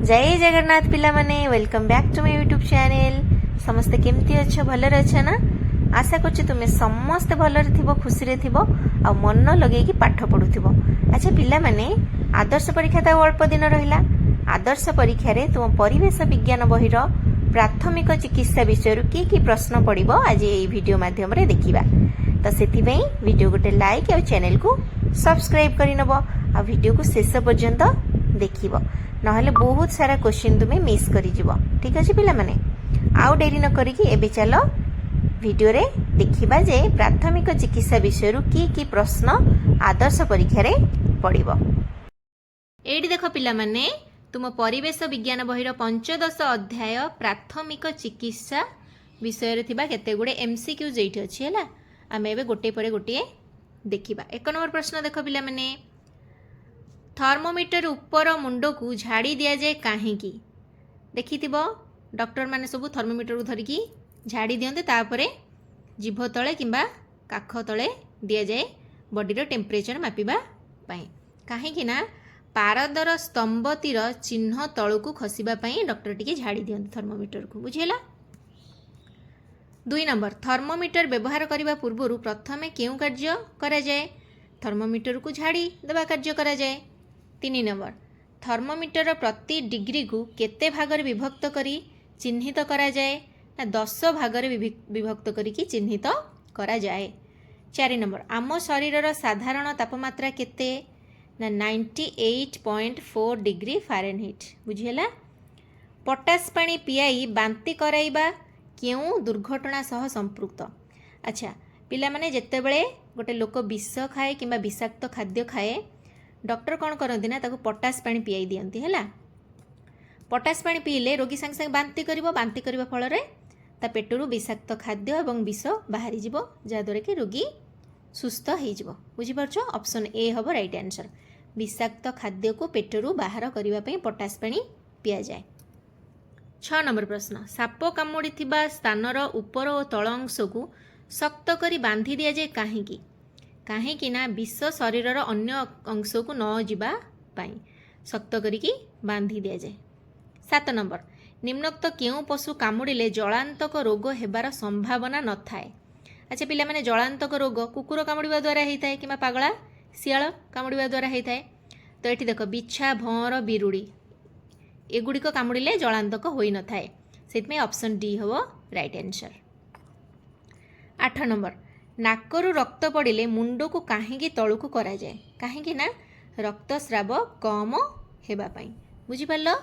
जय जगन्नाथ पिला माने welcome back to my YouTube channel. समस्ते केमती अच्छे भलरे अच्छे ना। आशा करछि तुमे समस्ते भलरे थिबो, खुशी रे थिबो आ मन लगे कि पाठ पढुथिबो। अच्छा पिला माने, आदर्श परीक्षा तो अल्प दिन रहिला। आदर्श परीक्षा रे तुम परिवेश विज्ञान बहिर प्राथमिक चिकित्सा विषय की प्रश्न पड़िबो आज एई वीडियो माध्यम रे देखिबा। तो सेति पई वीडियो गोटे लाइक और चैनल को सब्सक्राइब करि नबो आ वीडियो को शेष पर्यंत देखिबो, नहले बहुत सारा क्वेश्चन तुम्हें मिस करि जिवो। ठीक अछि पिला माने, आउ डेरी न करी कि एबे चलो वीडियो रे देखिबा जे प्राथमिक चिकित्सा विषय की प्रश्न आदर्श परीक्षा रे पड़िबो। एडी देखो पिला माने, तुम परिवेश विज्ञान बहिर पंचदश अध्याय प्राथमिक चिकित्सा विषय रे थिबा केते गुडे एमसीक्यूज एठी अछि हला। आमे एबे गोटे परे गोटे देखिबा। एक नंबर प्रश्न देखो पिला माने, थर्मोमीटर ऊपर मुंड को झाड़ी दिया जाए कहीं। देखी डॉक्टर माने सब थर्मोमीटर को धरिकी झाड़ी दियंते, तापरे जीभ तले किंबा काख तले दिया जाए बॉडी टेम्परेचर मापिबा पई। कहीं ना पारदर स्तंभ तीर चिन्ह तलू को खसवा डॉक्टर टिके झाड़ी दियंते थर्मोमीटर को। बुझेला। 2 नंबर, थर्मोमीटर व्यवहार करने पूर्व प्रथमे क्यों कार्य करा जाए? थर्मोमीटर को झाड़ी देवा कार्य करा जाए। 3 नंबर, थर्मोमीटर प्रति डिग्री को केते भागरे विभक्त करी चिन्हित करा जाए? ना 10 भागरे विभक्त करी चिन्हित करा जाए। 4 नंबर, आम शरीर साधारण तापमात्रा केते? ना 98.4 डिग्री फारेनहीट। बुझीला। पोटास पानी पियाई बांती कराइबा क्यों दुर्घटना सह संपृक्त? अच्छा पिला माने जेतेबेले गोटे लोक विष खाए किंबा विषाक्त खाद्य खाए, डॉक्टर कौन करती ना ताको पोटास पानी पियाई दियंती हैला। पोटास पानी पीले रोगी संग संग बांती करिवो, बांती करबा फल रे ता पेटरू विषाक्त खाद्य एवं विष बाहरी जिवो, जाद्वारा कि रोगी सुस्थ हो जिवो। बुझी पारछो? ऑप्शन ए हबो राइट आंसर। विषाक्त खाद्य को पेटरू बाहर करबा पई पोटास पानी पिया जाए। 6 नंबर प्रश्न, साप कामुड़ी थिबा स्थानर ऊपर और तल अंश को शक्त करी बांधी दिया जाए कहीं। कहीं ना विष शरीर अन्य अंश को न जीवा पाई शक्त करिकी बांधी दिया जाए। 7 नंबर, निम्नोक्त केउं पशु कामुड़िले जलांतक रोग हेबार संभावना न थाए? अच्छा पिला माने, जलांतक रोग कुकुर कामुड़िबा द्वारा होता है कि पागला शियाल कामुड़िबा द्वारा होता है। तो ये देख बिछा भंवर बिरुड़ी एगुड़िक कामुड़िले जलांतक होई न थाए, सेतमे ऑप्शन डी हबो राइट आंसर। 8 नंबर, नाकरू रक्त पड़िले मुंड को कहीं तलू को करा जाए? कहीं ना रक्तस्राव कम हेबा पाई। बुझी पारलो।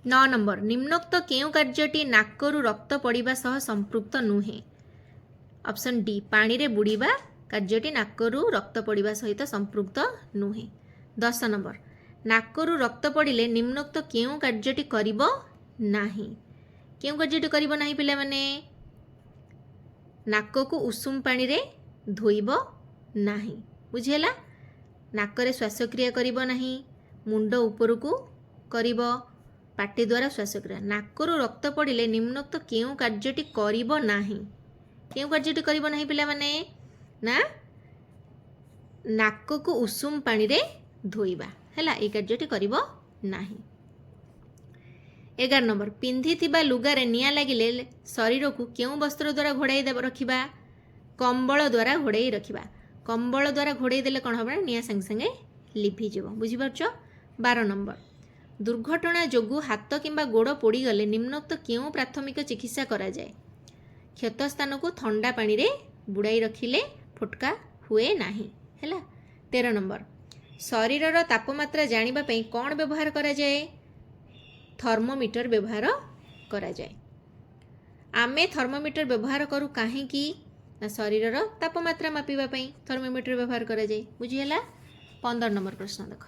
9 नंबर, निम्नोक्त केउ कार्यटी नाकरू रक्त पड़िबा सह संपृक्त नुहे? ऑप्शन डी पानी रे बुड़ीबा कार्यटी नाकरू रक्त पड़िबा सहित संपृक्त नुहे। 10 नंबर, नाकरू रक्त पड़िले निम्नोक्त केउ कार्यटी करिबो नाही? केउ कार्यटी करिबो नाही पिला माने? नाक को उषुम पानी रे धोइबो नाही। बुझेला। नाकरे श्वासक्रिया करिबो नाही, मुंड ऊपर को करिबो, पाटी द्वारा श्वासक्रिया। नाकरू रक्त पड़िले निम्नोक्त केउ कार्यटी करिबो नाही? केउ कार्यटी करिबो नाही पिला माने? ना नाक को उषुम पानी रे धोइबा हैला, ए कार्यटी करिबो नाही। 11 नंबर, पिंधि थिबा लुगारे निया लागिले शरीर को केउ वस्त्र द्वारा घोड़ाई रखिबा? कंबल द्वारा घोड़ाई रखिबा। कंबल द्वारा घोड़ाई देले कौन हबा? निया संगे संगे लिभि जिवो। बुझी पारछो? 12 नंबर, दुर्घटना जोगु हाथ किंबा गोड़ पोड़ी गले निम्नोक्त केउ प्राथमिक चिकित्सा करा जाए? क्षत स्थान को ठंडा पानी रे बुड़ाई रखिले फोटका हुए नाही हैला। 13 नंबर, शरीर तापमात्रा जानिबा पई कौन व्यवहार करा जाए? थर्मोमीटर व्यवहार करा जाए। आमे थर्मोमीटर व्यवहार करू कहीं ना शरीर तापमात्रा मापिबा पई थर्मोमीटर व्यवहार करा जाए। बुझीला। 15 नंबर प्रश्न देख,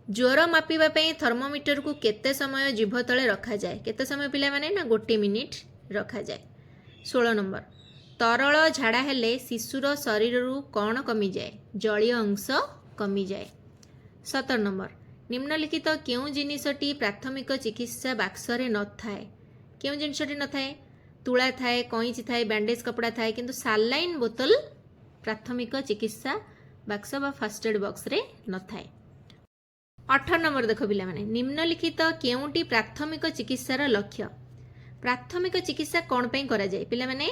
ज्वर मापिबा पई थर्मोमीटर को केते समय जीभ तले रखा जाए? केते समय पिला माने? ना 1 मिनिट रखा जाए। 16 नंबर, तरल झाड़ा हेले शिशुर शरीर कौन कमी जाए? जलीय अंश कमी जाए। 17 नंबर, निम्नलिखित केउ जिनिसटी प्राथमिक चिकित्सा बाक्सरे न थाए? केउ जिनिसटी न थाए? तुला थाए, कईची थाए, बैंडेज कपड़ा थाए, किंतु सालाइन बोतल प्राथमिक चिकित्सा बाक्स बा फर्स्ट एड बॉक्स रे न थाए। 8 नंबर देख पिलामाने निम्नलिखित केउंटी प्राथमिक चिकित्सार लक्ष्य। प्राथमिक चिकित्सा कौन पे करा जाए पिलामाने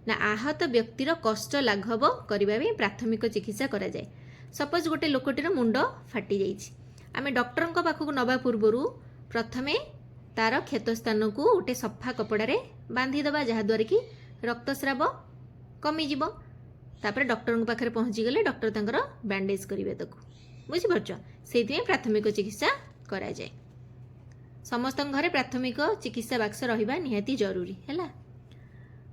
ना आहत व्यक्तिर कष्ट लाघव करने प्राथमिक चिकित्सा करा जाए। सपोज गोटे लोकटीर मुंड फाटी जाइछि, आमे डॉक्टर पाखक नवा पूर्व प्रथमे तार क्षत स्थान को गोटे सफा कपड़े बांधीदबा जहाद्वारा कि रक्तस्राव कमिजिब। तापर डॉक्टर पाखे पहुँची गले डॉक्टर तांकर बैंडेज करेंगे ताकू बुझिपारछ। से प्राथमिक चिकित्सा करा जाए। समस्त घरे प्राथमिक चिकित्सा बाक्स रहिबा निहाती जरूरी है।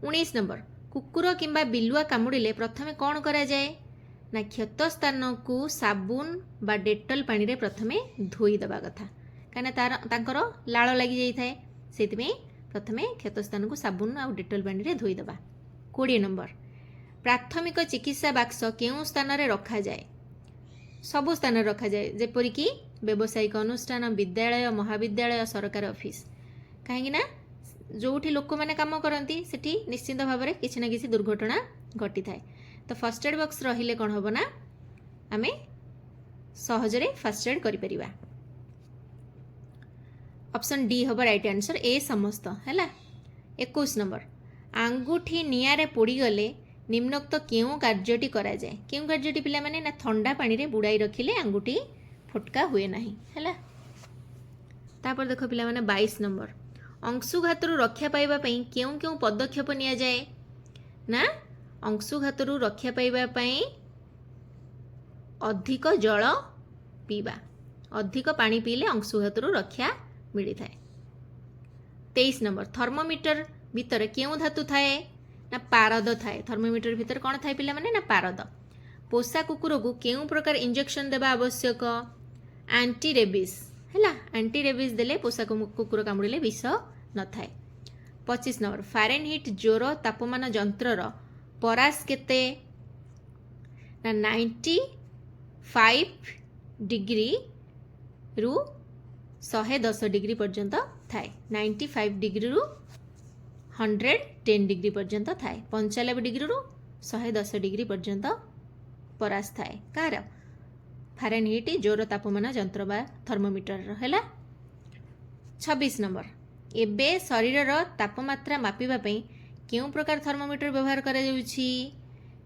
19 नंबर कुकुर किंबा बिलुआ कामुड़िले प्रथमे कौन करा जाए ना क्षत स्थान को साबुन बा डेटल पानी रे प्रथमे धोई दबा कथा, कहीं तार लाल लगी जाए से प्रथमे क्षत स्थान को साबुन आ डेटल पानी रे धोई दबा। 20 नंबर प्राथमिक चिकित्सा बाक्स केउं स्थान रे रखा जाए। सबु स्थान रखा जाए जेपरिक व्यावसायिक अनुष्ठान, विद्यालय, महाविद्यालय, सरकार ऑफिस। कहीं जोठी लोक मैंने काम करती सेठी निश्चित भाव में किसी ना किसी दुर्घटना घटी थाए। तो फर्स्ट एड बॉक्स रहिले कौन हम ना आमे सहजरे फर्स्ट एड करि परिबा। ऑप्शन डी हम राइट आंसर ए समस्त है। 21 नंबर आंगुठी निआरे पोड़ी गले निम्नोक्त केउं कार्यटी करा जाए। केउं कार्यटी पिला माने ना ठंडा पानी रे बुड़ाई रखिले आंगुठी फुटका हुए नहीं है। तापर देख पिला माने 22 नंबर अंशुघातरू रक्षा पाइबा पई केउं केउं पदक्षेप निया जाए ना अंशुघातरू रक्षा पाइबा पई अधिक जल पीबा, अधिक पानी पीले अंशुघातरू रक्षा मिली थाए। 23 नंबर थर्मोमीटर भीतर केउं धातु थाए ना पारद थाए। थर्मोमीटर भीतर कौन थाए पिला माने ना पारद। पोषा कुकुर को केउं प्रकार इंजेक्शन देबा आवश्यक एंटी रेबिस है। एंटी रेबिस देले पोषा कुकुर कामुड़िले विष न थाए। 25 नंबर फारेनहीट ज्वर तापमान जंत्रर परास केते ना 95 डिग्री रु 110 डिग्री पर्यंत थाए। 95 डिग्री रु 110 डिग्री पर्यंत थाए। 95 डिग्री रु 110 डिग्री पर्यंत परास थाए कार फारेनहीट जोर तापमान जंत्र बा थर्मोमीटर है। 26 नंबर एबे शरीर तापमात्रा मापिबा पई केउं प्रकार थर्मोमीटर व्यवहार करा जाउछि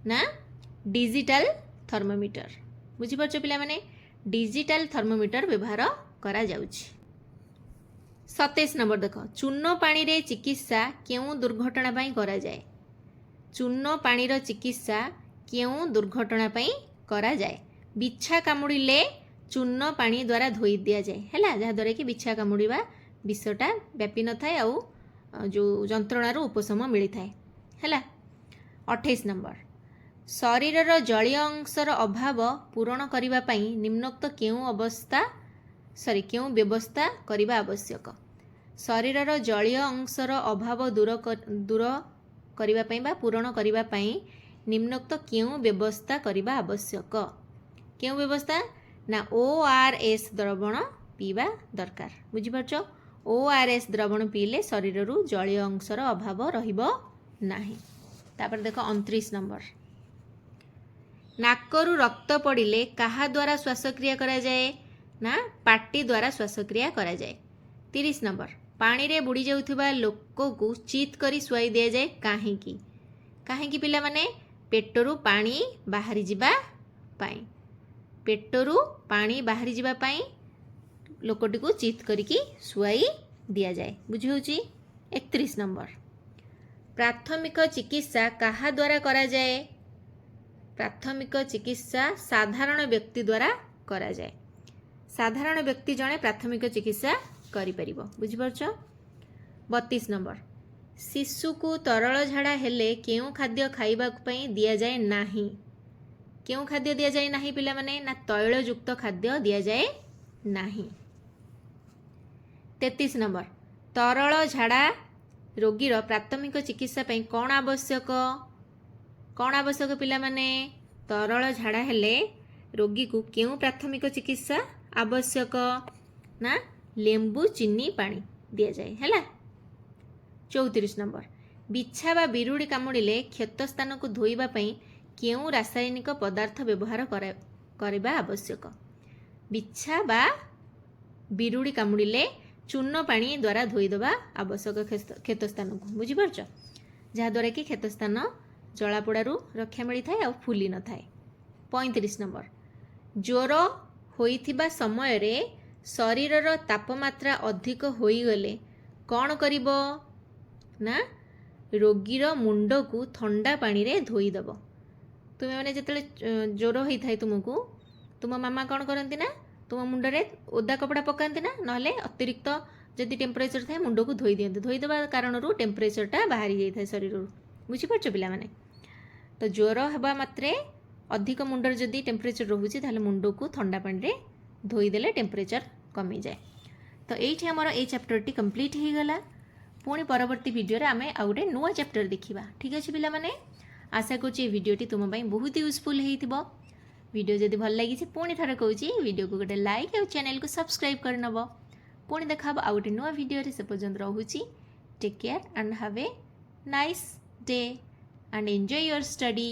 ना डिजिटल थर्मोमीटर। बुझी पारछ पिला माने डिजिटल थर्मोमीटर व्यवहार करा जाउछि। 27 नंबर देख चून पानी रे चिकित्सा केउं दुर्घटना पई करा जाए। चून पानी रो चिकित्सा केउं दुर्घटना पई करा जाए। बिछा कामुड़िले चून पानी द्वारा धोई दिया जाए है जहाद्वारा कि बिछा कामुड़ा विषटा व्यापी न थाए आउ जो जंत्रणार उपशम मिली थाए है। 28 नंबर शरीर जलीय अंशर अभाव पूरण करने पई निम्नोक्त केउं अवस्था केउं व्यवस्था करने आवश्यक। शरीर जलीय अंशर अभाव दूर करने पई बा पूरण करने पई निम्नोक्त केउं व्यवस्था करने आवश्यक। केउं व्यवस्था ना ORS द्रवण पीवा दरकार। बुझिपारछ ORS द्रवण पीले शरीर जलीय अंशर अभाव रहिबो नाही। तापर देख 29 नंबर नाकरू रक्त पड़िले काहा द्वारा श्वासक्रिया करा जाए ना पाटी द्वारा श्वासक्रिया करा जाए। 30 नंबर पानी रे बुड़ी जाउथिबा लोक को चित करी सुआई दिया जाए काहेकि। काहेकि पिला माने पेटरू पानी बाहरी जिबा पाई। पेटरू पानी बाहरी जिबा पाई लोकटी को चित करिकी सुआई दिया जाए। बुझी होची। 31 नंबर प्राथमिक चिकित्सा काहा द्वारा करा जाए। प्राथमिक चिकित्सा साधारण व्यक्ति द्वारा करा जाए। साधारण व्यक्ति जणे प्राथमिक चिकित्सा करि परिबो। बुझी पारछ। 32 नंबर शिशु को तरल झाड़ा हेले केउं खाद्य खाइबा पई दिया जाए नाही। केउं खाद्य दिया जाए नाही पिला माने ना तैलयुक्त खाद्य दिया जाए नाही। 33 नंबर तरल झाड़ा रोगीर प्राथमिक चिकित्सा पई कौन आवश्यक। कौन आवश्यक पिला माने तरल झाड़ा हेले रोगी को केउं प्राथमिक चिकित्सा आवश्यक ना लेंबू चीनी पानी दिया जाए है। 34 नंबर बिछा बा बिरुड़ी कामुड़िले क्षत स्थान को धोइबा पई केउं रासायनिक पदार्थ व्यवहार करबा आवश्यक। बिछा बा ବିରୁଡ଼ି କାମୁଡ଼ିଲେ ଚୂନ ପାଣି ଦ୍ୱାରା ଧୋଇଦେବା ଆବଶ୍ୟକ କ୍ଷତସ୍ଥାନକୁ। ବୁଝିପାରୁଛ? ଯାହାଦ୍ୱାରା କି କ୍ଷତସ୍ଥାନ ଜଳାପୋଡ଼ାରୁ ରକ୍ଷା ମିଳିଥାଏ ଆଉ ଫୁଲି ନଥାଏ। 35 ନମ୍ବର, ଜ୍ୱର ହୋଇଥିବା ସମୟରେ ଶରୀରର ତାପମାତ୍ରା ଅଧିକ ହୋଇଗଲେ କ'ଣ କରିବ? ନା ରୋଗୀର ମୁଣ୍ଡକୁ ଥଣ୍ଡା ପାଣିରେ ଧୋଇଦେବ। ତୁମେମାନେ ଯେତେବେଳେ ଜ୍ୱର ହୋଇଥାଏ ତୁମକୁ, ତୁମ ମାମା କ'ଣ କରନ୍ତି ନା ତୁମ ମୁଣ୍ଡରେ ଓଦା କପଡ଼ା ପକାନ୍ତି ନା, ନହେଲେ ଅତିରିକ୍ତ ଯଦି ଟେମ୍ପରେଚର ଥାଏ ମୁଣ୍ଡକୁ ଧୋଇ ଦିଅନ୍ତି। ଧୋଇଦେବା କାରଣରୁ ଟେମ୍ପରେଚରଟା ବାହାରି ଯାଇଥାଏ ଶରୀରରୁ। ବୁଝିପାରୁଛ ପିଲାମାନେ? ତ ଜ୍ୱର ହେବା ମାତ୍ରେ ଅଧିକ ମୁଣ୍ଡରେ ଯଦି ଟେମ୍ପରେଚର ରହୁଛି ତାହେଲେ ମୁଣ୍ଡକୁ ଥଣ୍ଡା ପାଣିରେ ଧୋଇଦେଲେ ଟେମ୍ପରେଚର କମିଯାଏ। ତ ଏଇଠି ଆମର ଏଇ ଚାପ୍ଟରଟି କମ୍ପ୍ଲିଟ୍ ହେଇଗଲା। ପୁଣି ପରବର୍ତ୍ତୀ ଭିଡ଼ିଓରେ ଆମେ ଆଉ ଗୋଟେ ନୂଆ ଚାପ୍ଟର ଦେଖିବା। ଠିକ୍ ଅଛି ପିଲାମାନେ? ଆଶା କରୁଛି ଏ ଭିଡ଼ିଓଟି ତୁମ ପାଇଁ ବହୁତ ୟୁଜଫୁଲ୍ ହେଇଥିବ। ଭିଡ଼ିଓ ଯଦି ଭଲ ଲାଗିଛି ପୁଣି ଥରେ କହୁଛି ଭିଡ଼ିଓକୁ ଗୋଟେ ଲାଇକ୍ ଆଉ ଚ୍ୟାନେଲକୁ ସବସ୍କ୍ରାଇବ୍ କରିନେବ। ପୁଣି ଦେଖା ହେବ ଆଉ ଗୋଟେ ନୂଆ ଭିଡ଼ିଓରେ। ସେ ପର୍ଯ୍ୟନ୍ତ ରହୁଛି। Take care and have a nice day and enjoy your study.